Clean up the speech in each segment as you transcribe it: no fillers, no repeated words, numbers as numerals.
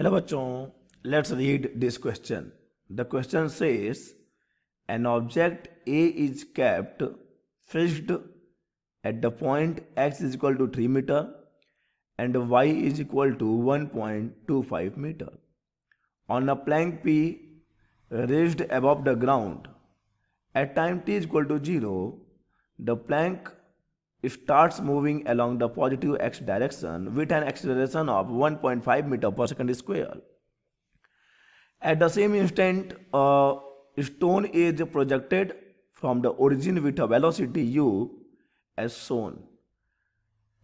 Hello बच्चों, let's read this question. The question says an object A is kept fixed at the point x is equal to 3 meter and y is equal to 1.25 meter on a plank P raised above the ground. At time t is equal to 0, the plank starts moving along the positive x direction with an acceleration of 1.5 meter per second square. At the same instant, a stone is projected from the origin with a velocity u as shown.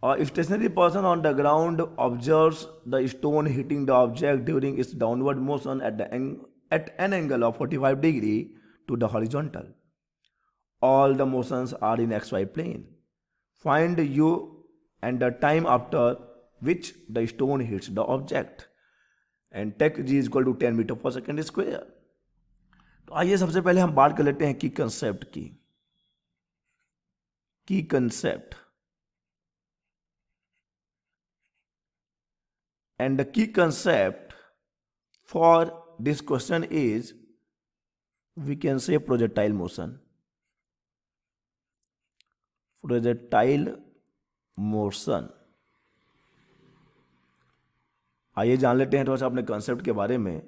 A stationary person on the ground observes the stone hitting the object during its downward motion at an angle of 45 degree to the horizontal. All the motions are in xy plane. Find u and the time after which the stone hits the object and tech g is equal to 10 metre per second square. तो आइए सबसे पहले हम बात कर लेते हैं की कंसेप्ट की. की concept and the key concept for this question is we can say projectile motion. Projectile motion. आइए जान लेते हैं थोड़ा सा अपने कंसेप्ट के बारे में.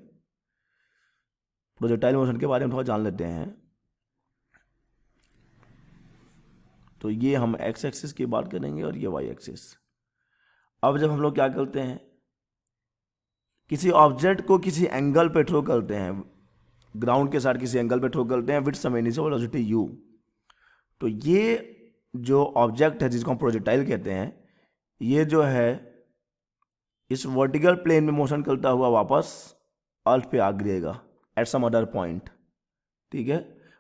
प्रोजेक्टाइल मोशन के बारे में थोड़ा जान लेते हैं. तो ये हम एक्स एक्सिस की बात करेंगे और ये वाई एक्सिस. अब जब हम लोग क्या करते हैं, किसी ऑब्जेक्ट को किसी एंगल पे थ्रो करते हैं, ग्राउंड के साथ किसी एंगल पे थ्रो करते हैं with some initial velocity u, तो ये जो ऑब्जेक्ट है जिसको हम प्रोजेक्टाइल कहते हैं, ये जो है इस वर्टिकल प्लेन में मोशन करता हुआ वापस अर्थ पे आ गिरेगा एट सम अदर पॉइंट. ठीक है,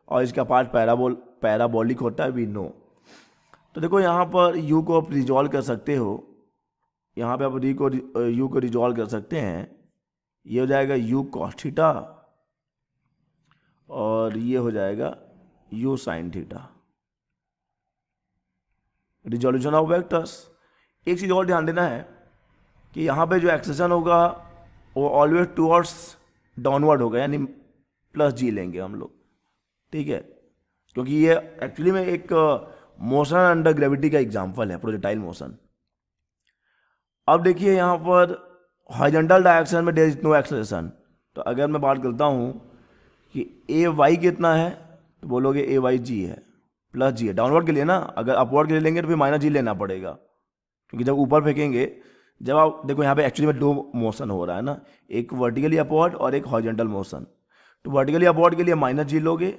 और इसका पार्ट पैराबोलिक होता है, वी नो. तो देखो यहाँ पर u को आप रिजॉल्व कर सकते हो. यहाँ पे आप u को रिजॉल्व कर सकते हैं. ये हो जाएगा u cos थीटा और ये हो जाएगा u sin theta. Resolution of vectors. एक चीज़ और ध्यान देना है कि यहाँ पे जो एक्सेशन होगा वो ऑलवेज टूवर्ड्स डाउनवर्ड होगा, यानी प्लस जी लेंगे हम लोग. ठीक है, क्योंकि ये एक्चुअली में एक मोशन अंडर ग्रेविटी का एग्जांपल है, प्रोजेक्टाइल मोशन. अब देखिए यहाँ पर हॉरिजॉन्टल डायरेक्शन में देयर इज नो एक्सेलरेशन. तो अगर मैं बात करता हूँ कि ए वाई कितना है, तो बोलोगे ए वाई जी है, प्लस जी है डाउनवर्ड के लिए ना. अगर अपवर्ड के लिए लेंगे तो फिर माइनस जी लेना पड़ेगा, क्योंकि जब ऊपर फेंकेंगे, जब आप देखो यहाँ पे एक्चुअली में दो मोशन हो रहा है ना, एक वर्टिकली अपवर्ड और एक हॉरिजॉन्टल मोशन. तो वर्टिकली अपवर्ड के लिए माइनस जी लोगे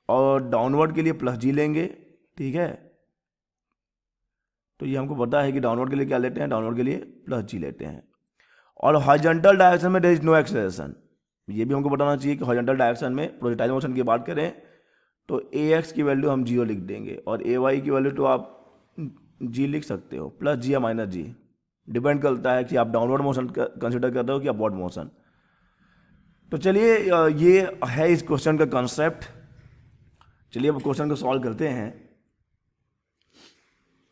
और डाउनवर्ड के लिए प्लस जी लेंगे. ठीक है, तो ये हमको पता है कि डाउनवर्ड के लिए क्या लेते हैं, डाउनवर्ड के लिए प्लस जी लेते हैं. और हॉरिजॉन्टल डायरेक्शन में देयर इज नो एक्सेलरेशन. ये भी हमको बताना चाहिए कि हॉरिजॉन्टल डायरेक्शन में प्रोजेक्टाइल मोशन की बात करें तो ए एक्स की वैल्यू हम 0 लिख देंगे और ए वाई की वैल्यू तो आप जी लिख सकते हो, प्लस जी या माइनस जी. डिपेंड करता है कि आप डाउनवर्ड मोशन कंसिडर कर रहे हो कि अपवर्ड मोशन. तो चलिए ये है इस क्वेश्चन का कंसेप्ट. चलिए अब क्वेश्चन को सॉल्व करते हैं.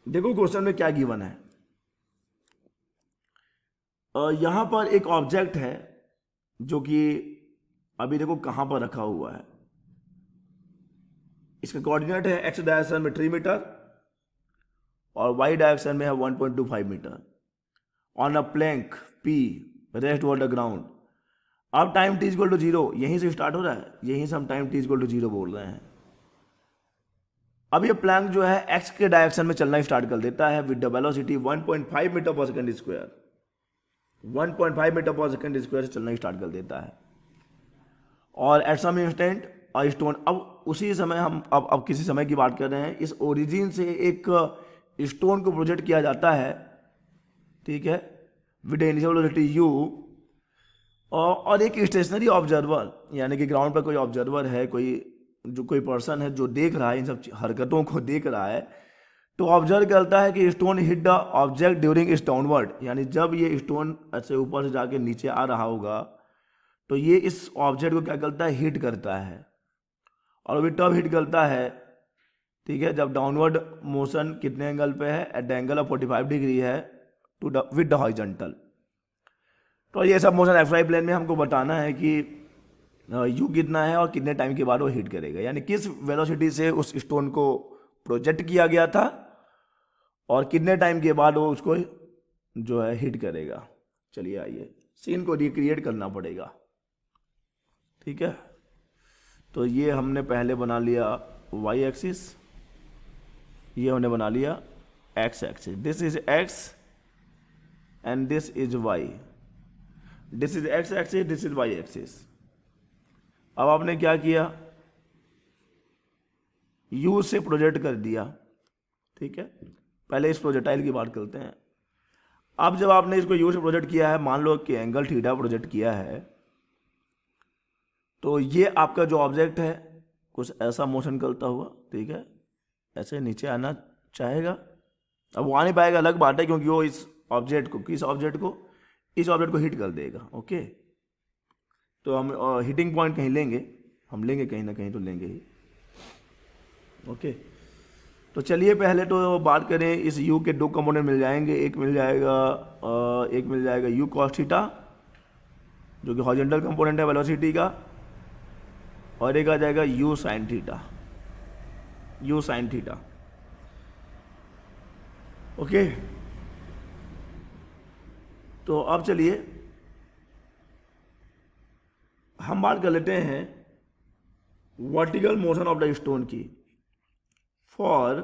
देखो क्वेश्चन में क्या गिवन है. यहां पर एक ऑब्जेक्ट है जो कि अभी देखो कहां पर रखा हुआ है. इसका कोऑर्डिनेट है एक्स डायरेक्शन में 3 मीटर और वाई डायरेक्शन में है 1.25 metre on a plank P rest over the ground. अब टाइम t इक्वल टू 0 यहीं से स्टार्ट हो रहा है, यहीं से हम टाइम t इक्वल टू 0 बोल रहे हैं. अब ये प्लैंक जो है x के डायरेक्शन में चलना स्टार्ट कर देता है with the velocity 1.5 metre per second square. 1.5 metre per second square से चलना स्टार्ट कर देता है. और at some instant a stone. अब उसी समय हम अब किसी समय की बात कर रहे हैं. इस ओरिजिन से एक स्टोन को प्रोजेक्ट किया जाता है. ठीक है, विद इनिशियल वेलोसिटी u और एक स्टेशनरी ऑब्जर्वर, यानी कि ग्राउंड पर कोई ऑब्जर्वर है, कोई पर्सन है जो देख रहा है, इन सब हरकतों को देख रहा है. तो ऑब्जर्व करता है कि stone hit the object during its downward, यानी जब ये स्टोन ऐसे ऊपर से जाके नीचे आ रहा होगा तो ये इस ऑब्जेक्ट को क्या करता है, हिट करता है. और भी तब हिट करता है, ठीक है, जब डाउनवर्ड मोशन कितने एंगल पे है, at the angle of 45 degree है टू विद द हॉरिजॉन्टल. तो ये सब मोशन एक्स वाई प्लेन में हमको बताना है कि यू कितना है और कितने टाइम के बाद वो हिट करेगा, यानी किस वेलोसिटी से उस स्टोन को प्रोजेक्ट किया गया था और कितने टाइम के बाद वो उसको जो है हिट करेगा। चलिए आइए सीन को रिक्रिएट करना पड़ेगा, ठीक है। तो ये हमने पहले बना लिया वाई एक्सिस, ये हमने बना लिया x axis, this is x and this is y, this is x axis, this is y axis. अब आपने क्या किया, यू से प्रोजेक्ट कर दिया, ठीक है। पहले इस प्रोजेक्टाइल की बात करते हैं। अब जब आपने इसको यू से प्रोजेक्ट किया है, मान लो कि एंगल थीटा प्रोजेक्ट किया है, तो ये आपका जो ऑब्जेक्ट है कुछ ऐसा मोशन करता हुआ, ठीक है, ऐसे नीचे आना चाहेगा। अब वो आ नहीं पाएगा, अलग बात है, क्योंकि वो इस ऑब्जेक्ट को, किस ऑब्जेक्ट को, इस ऑब्जेक्ट को हिट कर देगा, ओके। तो हम हिटिंग पॉइंट कहीं लेंगे, हम लेंगे कहीं ना कहीं तो लेंगे ही, ओके। तो चलिए पहले तो बात करें, इस u के दो कंपोनेंट मिल जाएंगे, एक मिल जाएगा u cos थीटा जो कि हॉरिजॉन्टल कंपोनेंट है वेलोसिटी का, और एक आ जाएगा u sin थीटा, ओके। तो अब चलिए हम बात कर लेते हैं vertical motion of the stone की। For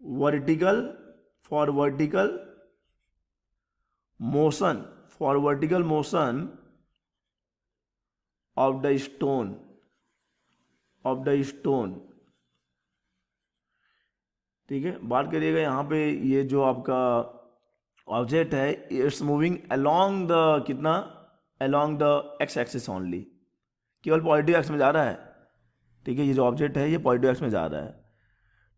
vertical motion of the stone, ठीक है। बात करिएगा यहाँ पे, ये जो आपका ऑब्जेक्ट है इट्स मूविंग अलोंग द कितना, along the x axis only, केवल पॉजिटिव एक्स में जा रहा है, ठीक है। ये जो ऑब्जेक्ट है ये पॉजिटिव एक्स में जा रहा है।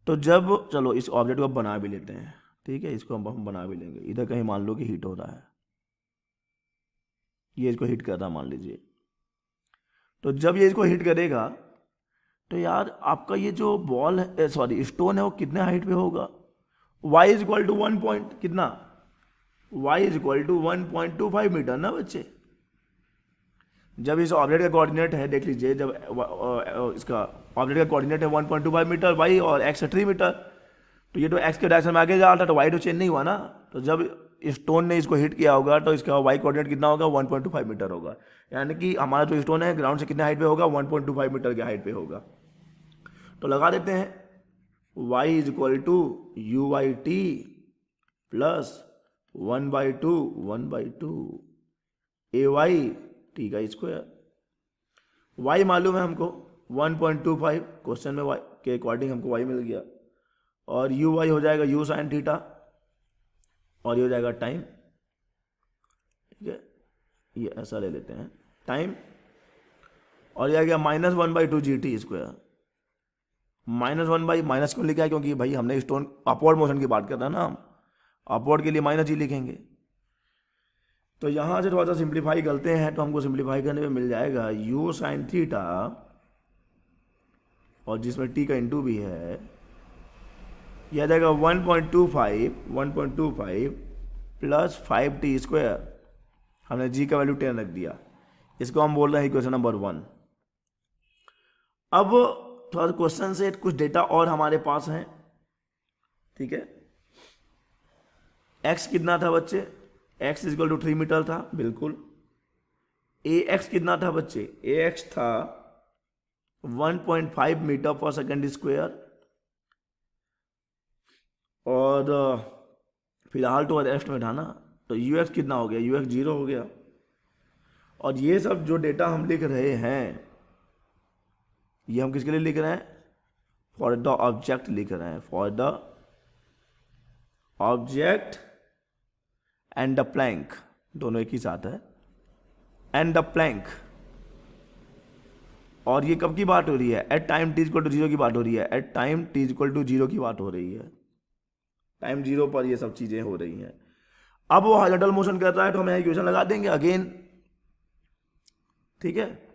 तो जब, चलो इस ऑब्जेक्ट को अब बना भी लेते हैं, ठीक है, इसको हम बना भी लेंगे। इधर कहीं मान लो कि हीट हो रहा है, ये इसको हिट कर रहा मान लीजिए। तो जब ये इसको हिट करेगा तो यार आपका ये जो बॉल है, सॉरी स्टोन है, वो कितने हाइट पे होगा, y is equal to 1 point कितना, y is equal to 1.25 metre ना बच्चे। जब इस ऑब्जेक्ट का कोऑर्डिनेट है, देख लीजिए, जब इसका ऑब्जेक्ट का कोऑर्डिनेट है 1.25 मीटर y और x 3 मीटर, तो ये तो x के डायरेक्शन में आगे जा रहा था, तो y तो चेंज नहीं हुआ ना। तो जब स्टोन ने इसको हिट किया होगा तो इसका y कोऑर्डिनेट कितना होगा, 1.25 मीटर होगा, यानी कि हमारा जो स्टोन है ग्राउंड से कितने हाइट पे होगा, 1.25 मीटर के हाइट पे होगा। तो लगा देते हैं y is equal to u by t plus 1/2 a y t का स्क्वायर। y मालूम है हमको 1.25, क्वेश्चन में y के अकॉर्डिंग हमको y मिल गया, और यू वाई हो जाएगा u sin थीटा, और ये हो जाएगा टाइम, ठीक है, ये ऐसा ले लेते हैं टाइम, और ये आ गया -1/2 जी टी स्क्वायर। माइनस क्यों लिखा है, क्योंकि भाई हमने स्टोन अपवर्ड मोशन की बात कर रहे हैं ना, हम अपवर्ड के लिए माइनस जी लिखेंगे। तो यहाँ से थोड़ा सा सिंप्लीफाई करते हैं, तो हमको सिंप्लीफाई करने में मिल जाएगा u sin थीटा, और जिसमें t का इंटू भी है, यह आ जाएगा 1.25 प्लस 5t स्क्वायर। हमने g का वैल्यू 10 रख दिया, इसको हम बोल रहे हैं इक्वेशन नंबर 1। अब थोड़ा सा क्वेश्चन से कुछ डेटा और हमारे पास है, ठीक है। x कितना था बच्चे, x is equal to 3 metre था, बिल्कुल। ax कितना था बच्चे, ax था 1.5 मीटर पर सेकेंड स्क्वायर, और फिलहाल तो रेस्ट में था ना, तो ux कितना हो गया, ux 0 हो गया। और ये सब जो डेटा हम लिख रहे हैं, ये हम किसके लिए लिख रहे हैं, फॉर द ऑब्जेक्ट लिख रहे हैं, for the object and the plank, दोनों एक ही साथ है, एंड द प्लैंक। और ये कब की बात हो रही है, at time t equal to 0 की बात हो रही है, at time t equal to 0 की बात हो रही है, टाइम 0 पर ये सब चीजें हो रही हैं। अब वो हॉरिजॉन्टल मोशन कर रहा है, तो हम इक्वेशन लगा देंगे अगेन, ठीक है।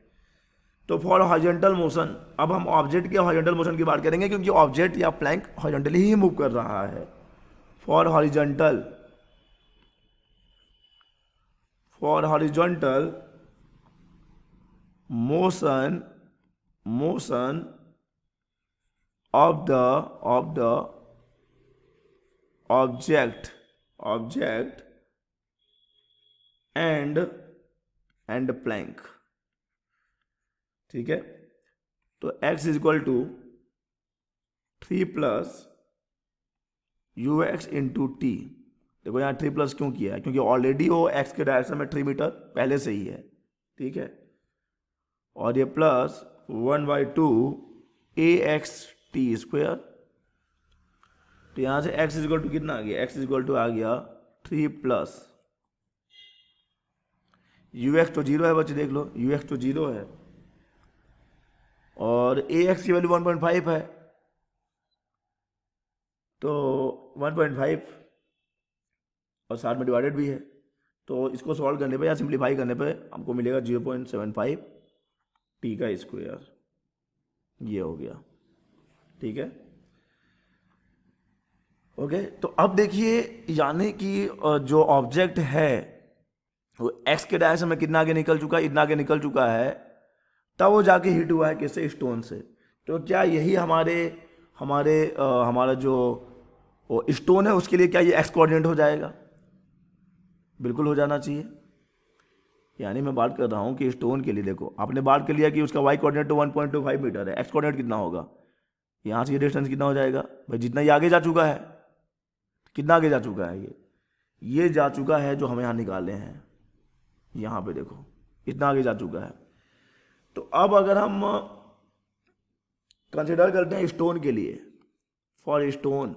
तो फॉर हॉरिजॉन्टल मोशन, अब हम ऑब्जेक्ट के हॉरिजॉन्टल मोशन की बात करेंगे, क्योंकि ऑब्जेक्ट या प्लैंक हॉरिजॉन्टली ही मूव कर रहा है। For horizontal for horizontal motion of the object and plank. ठीक है, तो x is equal to 3 plus ux into t. देखो यहाँ 3 प्लस क्यों किया है, क्योंकि ऑलरेडी वो x के डायरेक्शन में 3 मीटर पहले से ही है। ठीक है, और ये प्लस 1/2 axt स्क्वायर। तो यहाँ से x इज इक्वल टू कितना आ गया, x इज इक्वल टू आ गया 3 प्लस ux तो 0 है बच्चे, देख लो ux तो 0 है और ax की वैल्यू 1.5 है, तो 1.5 और साथ में डिवाइडेड भी है, तो इसको सॉल्व करने पे या सिंप्लीफाई करने पे हमको मिलेगा 0.75 टी का स्क्वायर। ये हो गया। ठीक है, ओके। तो अब देखिए, यानी कि जो ऑब्जेक्ट है वो एक्स के डायरेक्शन में कितना आगे निकल चुका है, इतना आगे निकल चुका है, तब वो जाके हिट हुआ है किससे, स्टोन से। तो क्या यही हमारा जो वो स्टोन है उसके लिए क्या ये एक्स कोऑर्डिनेट हो जाएगा? बिल्कुल हो जाना चाहिए। यानी मैं बात कर रहा हूँ कि स्टोन के लिए, देखो आपने बात कर लिया कि उसका वाई कोऑर्डिनेट तो 1.25 मीटर है, एक्स कोऑर्डिनेट कितना होगा, यहाँ से ये डिस्टेंस कितना हो जाएगा भाई, जितना ये आगे जा चुका है। कितना आगे जा चुका है ये जा चुका है जो हमें यहाँ निकाले हैं, यहाँ पे देखो इतना आगे जा चुका है। तो अब अगर हम कंसिडर करते हैं स्टोन के लिए, फॉर स्टोन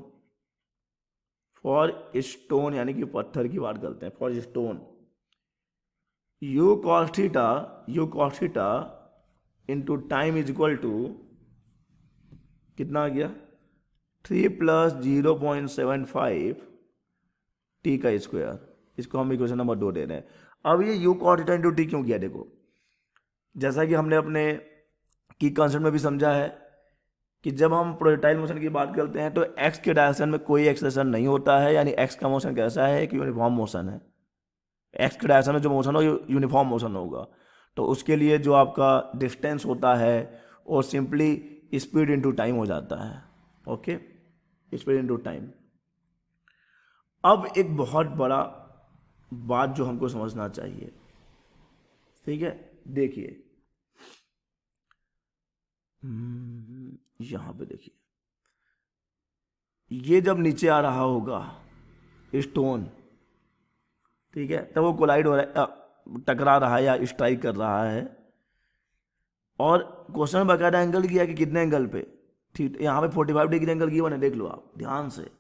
यानी कि पत्थर की बात करते हैं, for stone u cos theta into time is equal to कितना आ गया, 3 प्लस 0.75 टी का स्क्वायर। इसको हम इक्वेशन नंबर 2 दे रहे हैं। अब ये you cos theta into T क्यों किया, देखो जैसा कि हमने अपने की कॉन्सेप्ट में भी समझा है कि जब हम प्रोजेक्टाइल मोशन की बात करते हैं तो एक्स के डायरेक्शन में कोई एक्सेलेरेशन नहीं होता है, यानी एक्स का मोशन कैसा है कि यूनिफॉर्म मोशन है। एक्स के डायरेक्शन में जो मोशन हो यूनिफॉर्म मोशन होगा, तो उसके लिए जो आपका डिस्टेंस होता है वो सिंपली स्पीड इनटू टाइम हो जाता है। Okay, speed into time. अब एक बहुत बड़ा बात जो हमको समझना चाहिए, ठीक है, देखिए यहां पे देखिए, ये जब नीचे आ रहा होगा स्टोन, ठीक है, तब वो कोलाइड हो रहा है, टकरा रहा है या स्ट्राइक कर रहा है, और क्वेश्चन में बकायदा एंगल किया कि कितने एंगल पे, ठीक, यहाँ पे 45 डिग्री एंगल गिवन है, देख लो आप ध्यान से।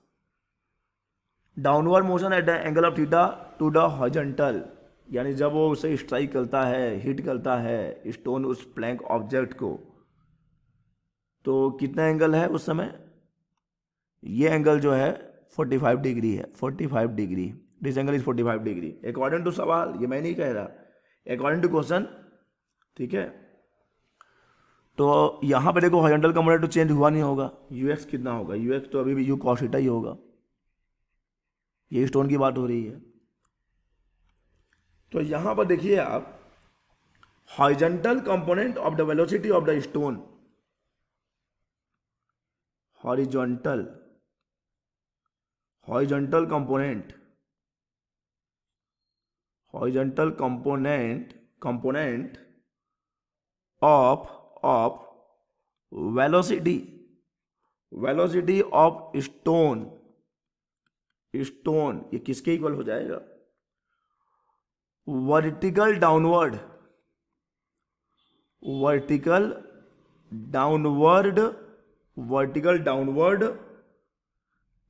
Downward motion at the angle of theta two the horizontal, यानी जब वो उसे स्ट्राइक करता है, हिट करता है स्टोन उस प्लैंक ऑब्जेक्ट को, तो कितना एंगल है उस समय, ये एंगल जो है 45 डिग्री है, 45 degree, this angle is 45 degree according to सवाल, ये मैं नहीं कह रहा, अकॉर्डिंग टू क्वेश्चन। ठीक है, तो यहां पे देखो हॉरिजॉन्टल कंपोनेंट तो चेंज हुआ नहीं होगा, यूएक्स कितना होगा, यूएक्स तो अभी भी यू कॉस थीटा ही होगा, ये स्टोन की बात हो रही है। तो यहां पर देखिए आप, horizontal component of the velocity of the stone, horizontal component of velocity of stone, ये किसके इक्वल हो जाएगा, vertical downward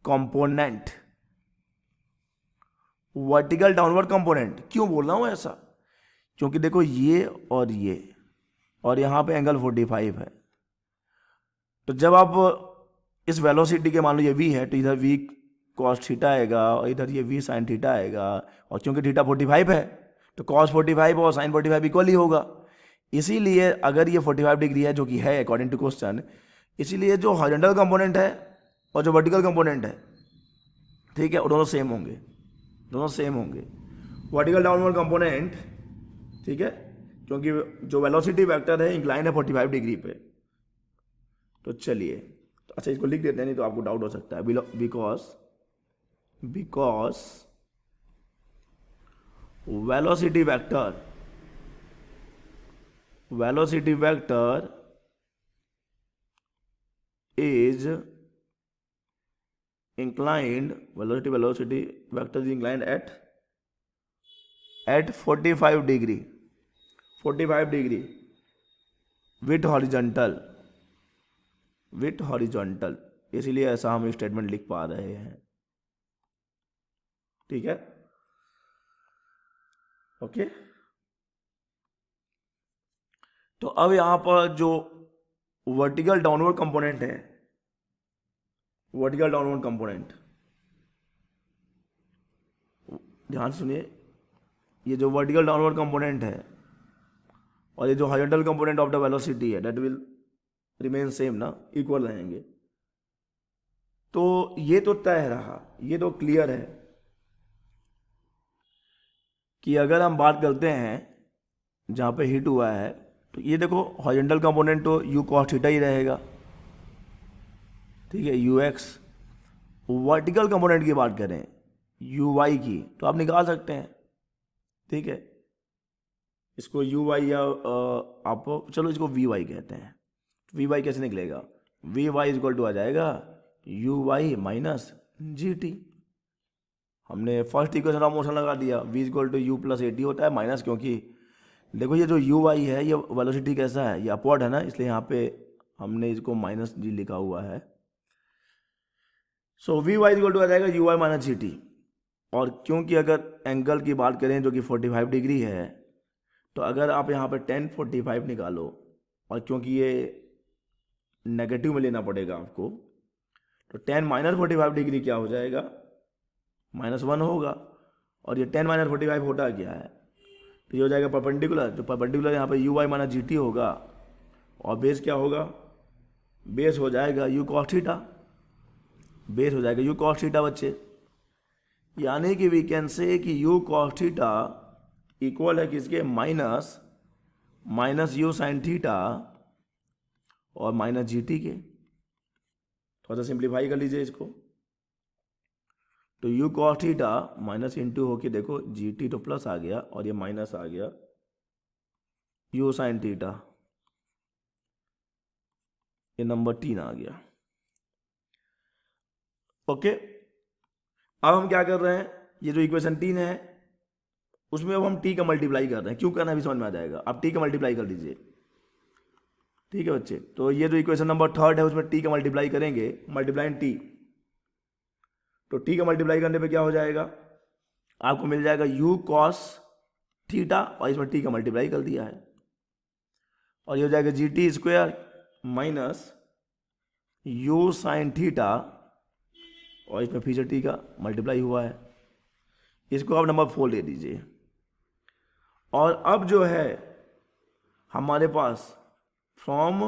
component. Vertical downward component क्यों बोल रहा हूं ऐसा, क्योंकि देखो ये और यहां पे एंगल 45 है, तो जब आप इस वेलोसिटी के मान लो ये v है, तो इधर v cos थीटा आएगा और इधर ये v sin थीटा आएगा, और क्योंकि थीटा 45 है तो cos 45 और sin 45 इक्वल ही होगा। इसीलिए अगर ये 45 डिग्री है, जो कि है अकॉर्डिंग टू क्वेश्चन, इसीलिए जो हॉरिजॉन्टल कंपोनेंट है और जो वर्टिकल कंपोनेंट है, ठीक है, वो दोनों सेम होंगे, वर्टिकल डाउनवर्ड कंपोनेंट, ठीक है, क्योंकि जो वेलोसिटी वेक्टर है इंक्लाइन है 45 डिग्री पे। तो चलिए, तो अच्छा इसको लिख देते हैं, नहीं तो आपको डाउट हो सकता है। Because velocity vector is inclined, velocity vector is inclined at 45 degree with horizontal, इसलिए ऐसा हम स्टेटमेंट लिख पा रहे हैं, ठीक है, ओके। तो अब यहां पर जो वर्टिकल डाउनवर्ड कंपोनेंट है, वर्टिकल डाउनवर्ड कंपोनेंट, ध्यान सुनिए, ये जो वर्टिकल डाउनवर्ड कंपोनेंट है और ये जो horizontal component of the velocity है, दैट विल रिमेन सेम ना, इक्वल रहेंगे। तो ये तो तय रहा, ये तो क्लियर है कि अगर हम बात करते हैं जहां पे हिट हुआ है, तो ये देखो हॉरिजॉन्टल कंपोनेंट तो u cos थीटा ही रहेगा, ठीक है, ux। वर्टिकल कंपोनेंट की बात करें uy की, तो आप निकाल सकते हैं, ठीक है, इसको uy या आप चलो इसको vy कहते हैं। vy कैसे निकलेगा, vy इक्वल टू आ जाएगा uy माइनस gt। हमने फर्स्ट इक्वेशन ऑफ मोशन लगा दिया, v equal to u plus at होता है माइनस, क्योंकि देखो ये जो uy है ये वेलोसिटी कैसा है, ये अपवर्ड है ना, इसलिए यहाँ पे हमने इसको माइनस g लिखा हुआ है। सो vy इक्वल टू आ जाएगा uy माइनस gt। और क्योंकि अगर एंगल की बात करें जो कि 45 डिग्री है, तो अगर आप यहाँ पे tan 45 निकालो, और क्योंकि ये नेगेटिव में लेना पड़ेगा आपको, तो tan माइनस 45 डिग्री क्या हो जाएगा, -1 होगा। और ये tan माइनस 45 होता क्या है, तो ये हो जाएगा परपेंडिकुलर, जो परपेंडिकुलर यहाँ पे uy माइनस gt होगा, और बेस क्या होगा, बेस हो जाएगा u cos थीटा, बेस हो जाएगा u cos थीटा बच्चे। यानी कि वी कैन से कि u cos थीटा इक्वल है किसके, माइनस u sin थीटा और माइनस gt के। थोड़ा सा सिंप्लीफाई कर लीजिए इसको, तो u cos theta minus into होके देखो gt तो प्लस आ गया और ये माइनस आ गया u sin थीटा, ये नंबर 3 आ गया, ओके। अब हम क्या कर रहे हैं, ये जो इक्वेशन 3 है उसमें अब हम t का मल्टीप्लाई कर रहे हैं, क्यों करना है भी समझ में आ जाएगा। आप t का मल्टीप्लाई कर दीजिए, ठीक है बच्चे। तो ये जो इक्वेशन नंबर 3 है उसमें t का मल्टीप्लाई करेंगे, मल्टीप्लाई t, तो t का मल्टीप्लाई करने पे क्या हो जाएगा, आपको मिल जाएगा u cos थीटा, और इसमें t का मल्टीप्लाई कर दिया है, और ये हो जाएगा gt square minus u sin theta, और इसमें फीचर t का मल्टीप्लाई हुआ है। इसको आप नंबर 4 ले दीजिए। और अब जो है हमारे पास फ्रॉम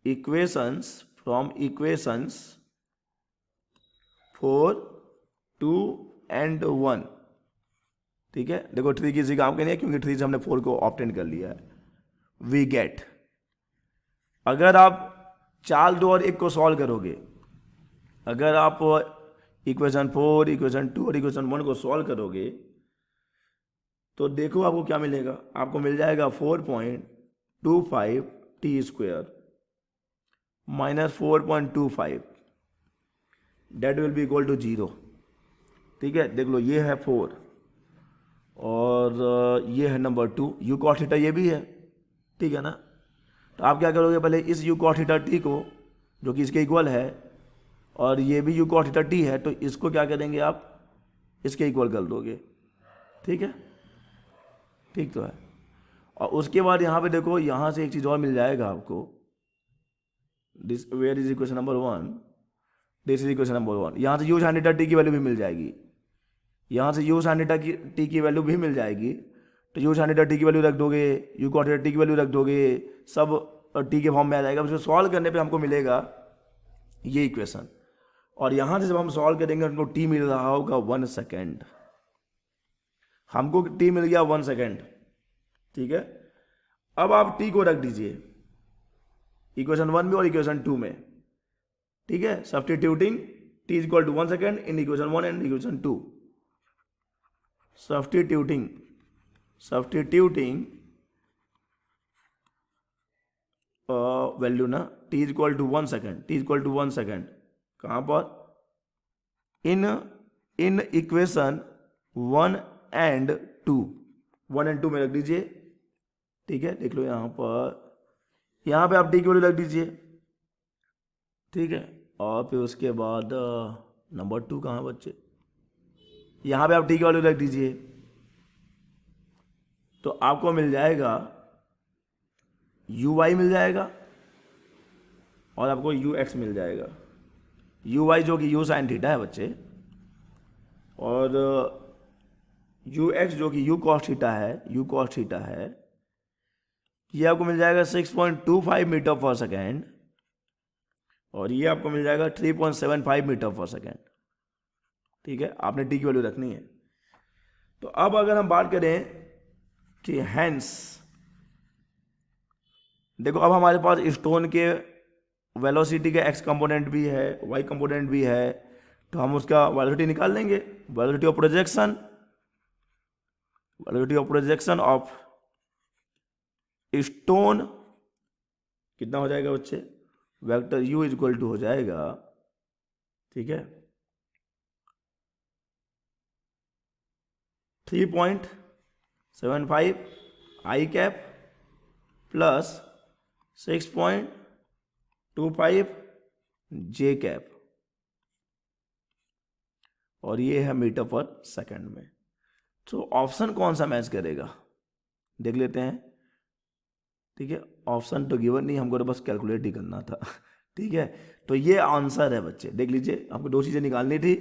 इक्वेशंस 4, 2 and 1, ठीक है, देखो 3 किसी काम के नहीं है, क्योंकि 3 से हमने 4 को ऑब्टेन कर लिया है। वी गेट, अगर आप चाल 2 और 1 को सॉल्व करोगे, अगर आप इक्वेशन 4, इक्वेशन 2 और इक्वेशन 1 को सॉल्व करोगे, तो देखो आपको क्या मिलेगा, आपको मिल जाएगा 4.25 t square minus 4.25, that will be equal to 0, ठीक है। देख लो ये है 4 और ये है नंबर 2, u cos थीटा ये भी है, ठीक है ना। तो आप क्या करोगे, पहले इस u cos थीटा t को, जो कि इसके इक्वल है, और ये भी u cos थीटा t है, तो इसको क्या करेंगे आप, इसके इक्वल कर दोगे, ठीक है, ठीक तो है। और उसके बाद यहाँ पे देखो, यहाँ से एक चीज़ और मिल जाएगा आपको, this where is equation number 1, this is equation number 1। यहाँ से u sin थीटा t की वैल्यू भी मिल जाएगी, यहाँ से u sin थीटा t की वैल्यू भी मिल जाएगी। तो u sin थीटा t की वैल्यू रख दोगे, u cos थीटा t की वैल्यू रख दोगे, सब t के फॉर्म में आ जाएगा। उसको सॉल्व करने पे हमको मिलेगा ये इक्वेशन, और यहाँ से जब हम सॉल्व करेंगे हमको t मिल रहा होगा 1 सेकेंड, हमको टी मिल गया 1 सेकेंड, ठीक है। अब आप टी को रख दीजिए इक्वेशन 1 में और इक्वेशन 2 में, ठीक है। Substituting t is equal to 1 second in equation 1 and equation 2, substituting value ना, t is equal to 1 second, t is equal to 1 second कहाँ पर, इन इक्वेशन 1 एंड 2, 1 एंड 2 में रख दीजिए, ठीक है। देख लो यहाँ पे आप टी की वैल्यू रख दीजिए, ठीक है। और फिर उसके बाद नंबर 2 कहाँ है बच्चे, यहाँ पे आप टी की वैल्यू रख दीजिए, तो आपको मिल जाएगा uy मिल जाएगा और आपको ux मिल जाएगा। uy जो कि u sin थीटा है बच्चे, और ux जो कि u cos थीटा है, ये आपको मिल जाएगा 6.25 मीटर पर सेकेंड और ये आपको मिल जाएगा 3.75 मीटर पर सेकेंड, ठीक है। आपने टी की वैल्यू रखनी है। तो अब अगर हम बात करें कि हैंस, देखो अब हमारे पास स्टोन के वेलोसिटी का एक्स कंपोनेंट भी है, वाई कंपोनेंट भी है, तो हम उसका वेलोसिटी निकाल लेंगे। Velocity of projection of stone कितना हो जाएगा बच्चे, vector u is equal to हो जाएगा, ठीक है, 3.75 i cap plus 6.25 j cap, और ये है मीटर पर सेकंड में। तो ऑप्शन कौन सा मैच करेगा देख लेते हैं, ठीक है। ऑप्शन तो गिवन नहीं, हमको तो बस कैलकुलेट ही करना था, ठीक है। तो ये आंसर है बच्चे, देख लीजिए। आपको दो चीज़ें निकालनी थी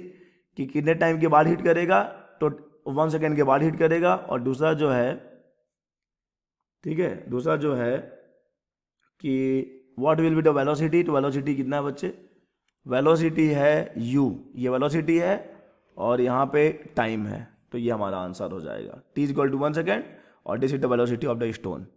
कि कितने टाइम के बाद हिट करेगा, तो 1 सेकेंड के बाद हिट करेगा, और दूसरा जो है, ठीक है, दूसरा जो है कि what will be the velocity. तो वेलोसिटी कितना है बच्चे, वेलोसिटी है u, ये वेलोसिटी है और यहाँ पे टाइम है, तो ये हमारा आंसर हो जाएगा। t is equal to 1 second और this is the velocity of the stone.